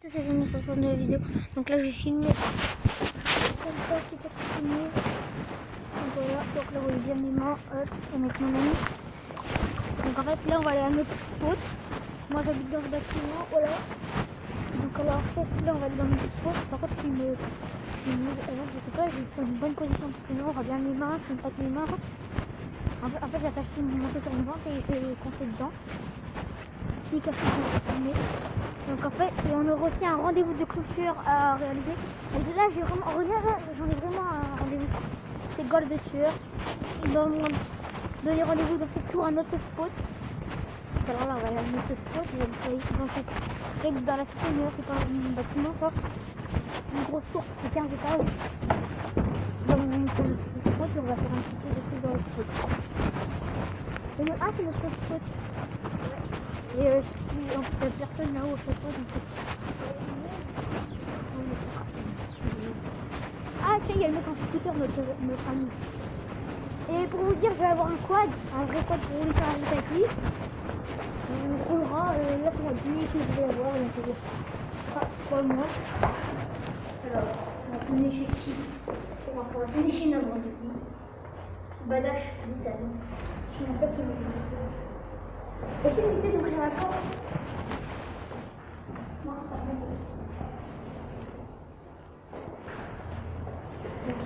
c'est une mise de la vidéo. Donc là, je vais filmer comme ça, c'est pas filmé. Donc voilà, donc là, vous voyez bien mes mains, hop, avec mon ami. Donc en fait, là, on va aller à notre spot. Moi, j'habite dans ce bâtiment, voilà. Donc alors, en fait, là, on va aller dans notre spot. Par contre, je sais pas, j'ai fait une bonne position parce que sinon, on aura bien mes mains, je ne pas que mes mains. En fait, j'attache mon manteau sur mon ventre et qu'on fait dedans. Donc en fait, et on aura aussi un rendez-vous de clôture à réaliser. Et là, j'en ai vraiment un rendez-vous. C'est Gold de Sueur. Ils vont me donner rendez-vous dans ce tour à notre spot. Alors là, on va aller à notre spot. Ils vont être dans la cité, mais c'est pas un bâtiment, quoi. Une grosse tour, c'est 15 étages. Donc on est sur notre spot et on va faire un petit peu de trucs dans le spot. C'est notre spot. Et en fait, il n'y a personne là-haut, je sais pas, donc... Ah tiens, il y a le mec en scooter, notre ami. Et pour vous dire, je vais avoir un vrai quad pour rouler sur la route avec lui. On roulera, là pour lui, que je vais avoir, il y a pas moi. Alors, on va tourner chez qui? On va tourner chez Nabre, du coup. Badash, 17 ans. Je ne sais pas qui est. Essayez d'éviter d'ouvrir la porte. Ok,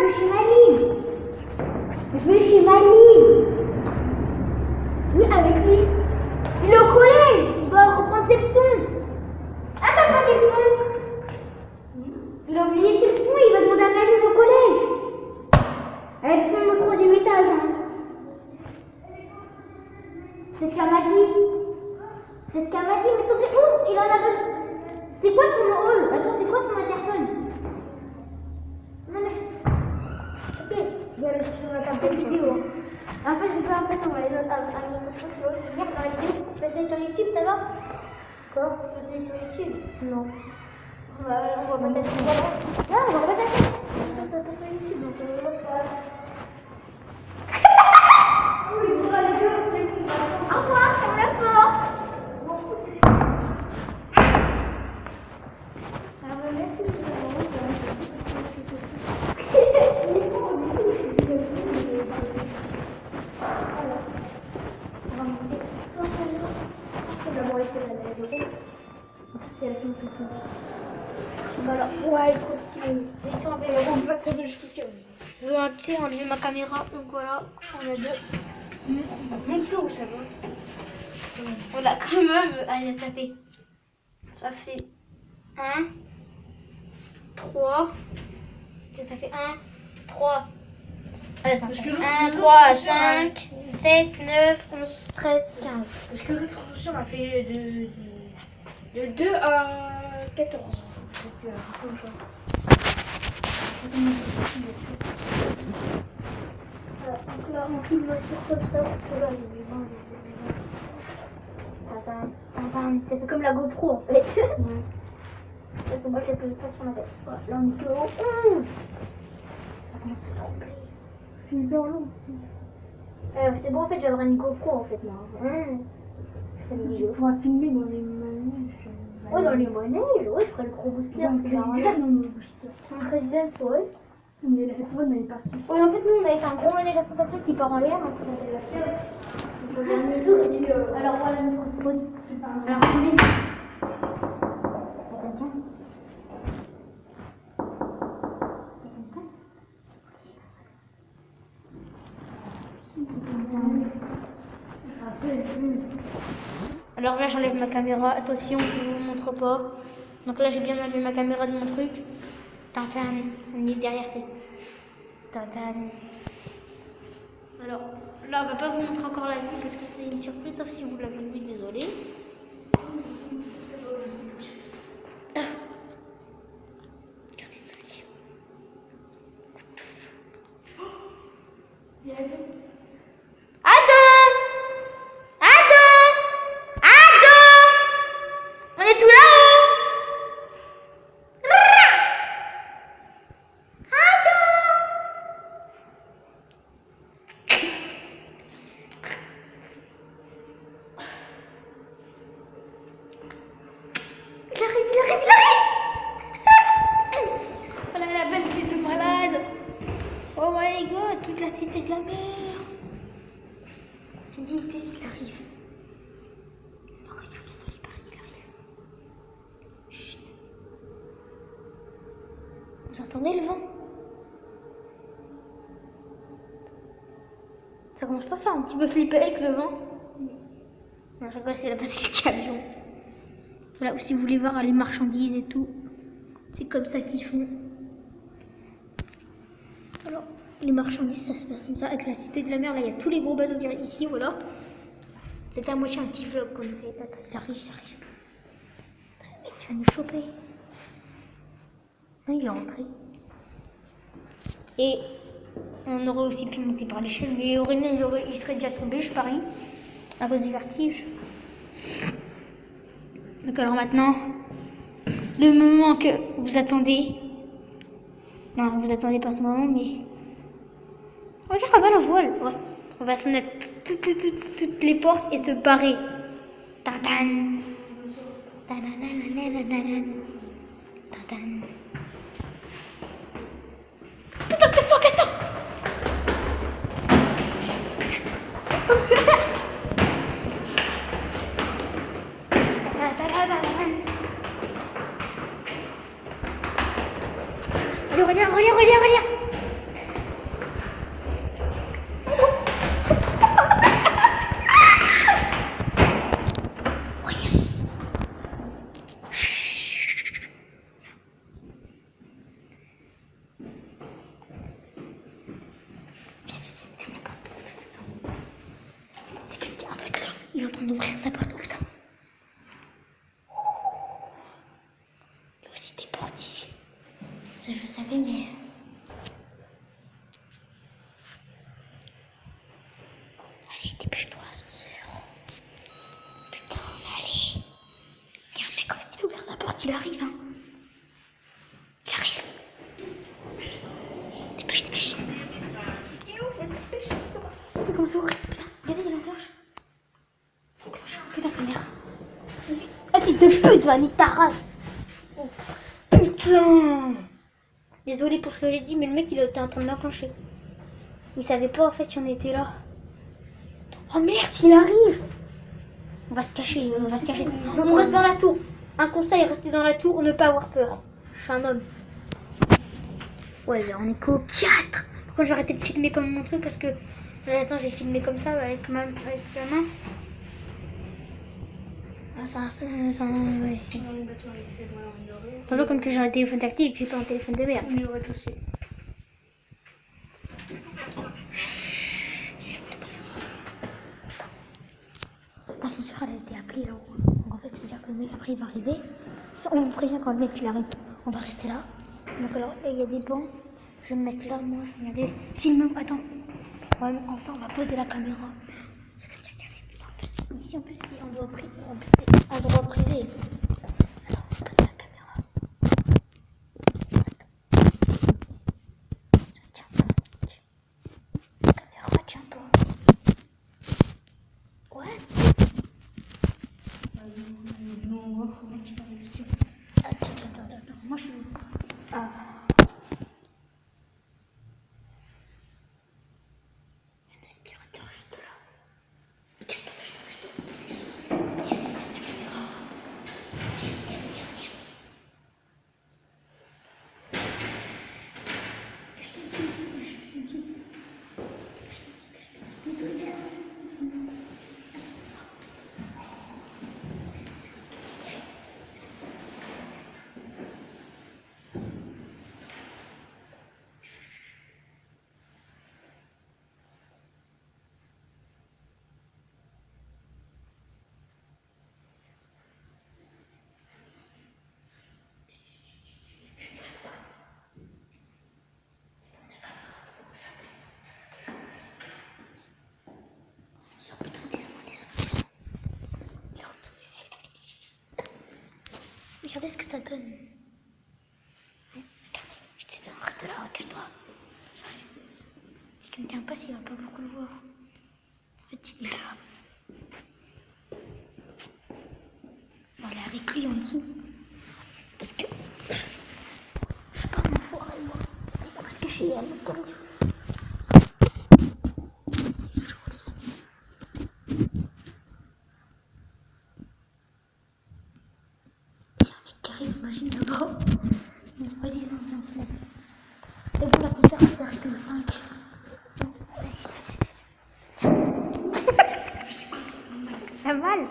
je suis Maline. Je vais chez Maline. Oui, avec lui. Il est au collège. Il doit reprendre ses leçons. Ah, t'as pas tes leçons? Il a oublié ses leçons. Il va demander à Maline au collège. Elle est au 3e étage. Hein. C'est ce qu'elle m'a dit. C'est ce qu'elle m'a dit. Mais s'il te plaît, il en a besoin. C'est quoi son rôle? Attends, c'est quoi son interphone? Non mais... Ok, je vais aller sur ma carte vidéo. En fait, j'ai pas l'impression, on va aller à une question qui va aussi venir dans la vidéo. Peut-être sur YouTube, ça va? Quoi? Peut-être sur YouTube? Non. On va pas tester. Non, on va pas tester. On va pas sur YouTube, donc on va pas... Oh, les gars, les gars, au revoir, ferme la porte. Alors, merci. Voilà, ouais, elle est trop stylée. Je vais enlever ma caméra, donc voilà, on a deux. Montre-le où ça va. Voilà, quand même, allez, ça fait 1, 3, ça fait 1, 3, allez, 1, 3, 5, 7, 9, 11, 13, 15. Parce que l'autre option a fait de 2 à 14. Donc, comme ça. Voilà, donc là, on filme sur comme ça, parce que là, ça fait comme la GoPro en fait. Ouais. Parce que moi, je ne pas sur ma tête. Voilà, là, on est que au 11. Ça commence à trembler. C'est hyper long. C'est bon, en fait, j'aurai une GoPro en fait, moi. Tu pourras filmer dans les manèges. Ouais, dans les manèges, ouais, je ferai le gros booster. Dans le booster. Mon président, ouais. Mais la fois, on est parti. Ouais, en fait, nous, on avait fait un gros manège à sensation qui part en l'air, donc ça fait la fièvre. Alors, voilà notre spot. Alors, attendez. Alors là, j'enlève ma caméra. Attention, je vous montre pas. Donc là, j'ai bien enlevé ma caméra de mon truc. Tintin, on est derrière cette Tintin. Alors là, on va pas vous montrer encore la vue parce que c'est une surprise, sauf si vous l'avez vu, désolé. Ado! Ado! Ado! On est tout là-haut! Ado! Il arrive! Oh là, la belle petite malade! Oh my god, toute la cité de la mer! Elle dit, qu'est-ce qu'il arrive? Oh, regarde, dans les passes, il arrive. Chut. Vous entendez le vent? Ça commence pas à faire un petit peu flipper avec le vent? Non, je rigole, c'est là parce que le camion. Voilà, si vous voulez voir les marchandises et tout, c'est comme ça qu'ils font. Alors, les marchandises, ça se passe comme ça. Avec la cité de la mer, là, il y a tous les gros bateaux qui arrivent ici, voilà. C'était à moitié un petit vlog qu'on fait. Attends, il arrive. Le mec, il va nous choper. Non, il est rentré. Et on aurait aussi pu monter par l'échelle, mais Aurélien, il serait déjà tombé, je parie, à cause du vertige. Donc alors maintenant, le moment que vous attendez. Non, vous attendez pas ce moment, mais... Regarde là-bas la voile, ouais. On va se mettre toutes les portes et se barrer. Tadan. Tadanananananan. Tadan. Casse-toi. Allez, reviens. Il est en train d'ouvrir sa porte, putain. Il y a aussi des portes ici. Ça, je le savais, mais... Allez, dépêche-toi, ascenseur. Putain, allez. Il y a un mec, en fait, il a ouvert sa porte, il arrive, hein. Il arrive. Dépêche. Il est ouf, dépêche. C'est comme ça, ouvrir. Putain, regardez, il y a la cloche. Putain, sa mère. Ah, fils de pute, va nique ta race. Oh, putain. Désolé pour ce que j'ai dit, mais le mec, il était en train de l'enclencher. Il savait pas, en fait, si on était là. Oh merde, il arrive. On va se cacher. On reste dans la tour. Un conseil, rester dans la tour, ne pas avoir peur. Je suis un homme. Ouais, là, on est qu'au 4. Pourquoi j'ai arrêté de filmer comme mon truc? Parce que... Attends, j'ai filmé comme ça, avec la main. Ah, ça, ouais. Voilà, comme que j'ai un téléphone tactile, j'ai pas un téléphone de merde. On y aurait aussi. L'ascenseur, elle a été appelée là-haut. Donc en fait, ça veut dire que le mec après il va arriver. On vous prévient quand le mec il arrive. On va rester là. Donc alors là, il y a des bancs. Je vais me mettre là, moi. Je vais regarder. Filme. Attends. Ouais, on va poser la caméra. Ici, en plus, c'est endroit privé. Alors, on va poser la caméra. Ça tient pas. La caméra tient pas. Ouais. Attends. Moi, je suis... Ah. Il y a un aspirateur juste là. Regardez ce que ça donne. Je te dis, reste là, regarde-toi. Si quelqu'un passe, il va pas beaucoup le voir. En fait, il est là. On va aller avec lui en dessous. Parce que je sais pas m'enfoirer, moi. Il est presque chez elle, attends. Imagine là-bas. Bon, vas-y, viens, on se lève. Et bon, l'ascenseur, c'est resté au 5. Bon, vas-y. Ça va mal.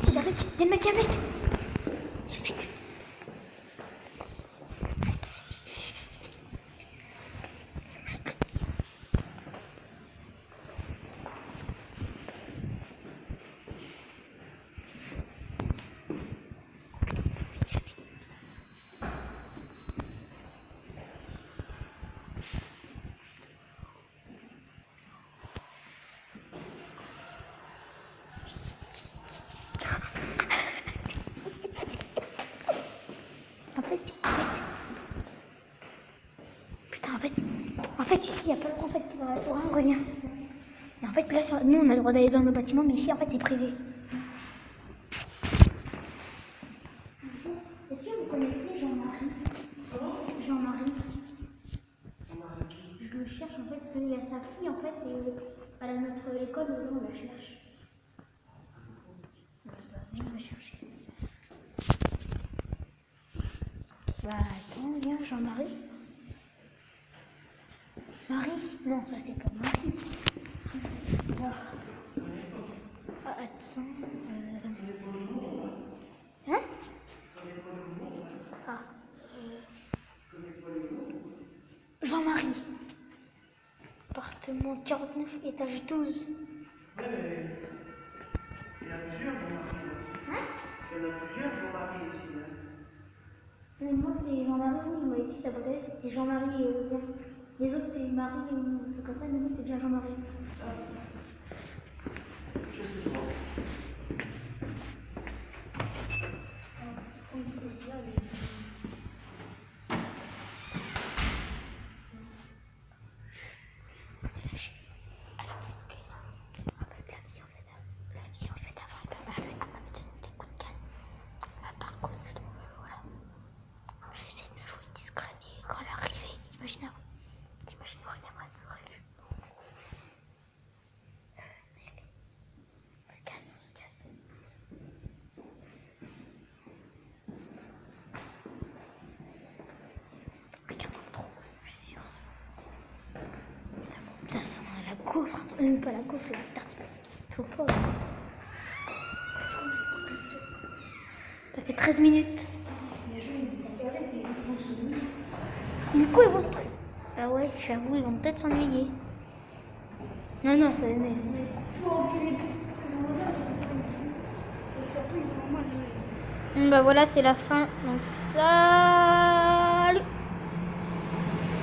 Viens le mec. Viens le mec. En fait, ici, il n'y a pas le droit, en fait, dans la tour 1, on revient. Et en fait, là, nous, on a le droit d'aller dans nos bâtiments, mais ici, en fait, c'est privé. Est-ce que vous connaissez Jean-Marie? Jean-Marie. Je le cherche, en fait, parce qu'il y a sa fille, en fait, et à notre école, on la cherche. On va chercher. Bah, attends, viens, Jean-Marie. Marie? Non, ça c'est pas Marie. Ah, attends. Hein? Ah. Jean-Marie. Appartement 49, étage 12. Ouais, mais il y a plusieurs Jean-Marie. Hein? Il y en a plusieurs Jean-Marie ici. Hein. Mais moi c'est Jean-Marie, il m'a dit ça peut c'était Jean-Marie bien. Les autres c'est Marie ou un truc comme ça, mais moi c'est bien Jean-Marie. Je sais pas. Ça sent la gaufre, pas la gaufre, la tarte. Trop fort. Ça fait 13 minutes. Du coup, ils vont se... Ah ouais, j'avoue, ils vont peut-être s'ennuyer. Non, ça n'est. Bah voilà, c'est la fin. Donc ça...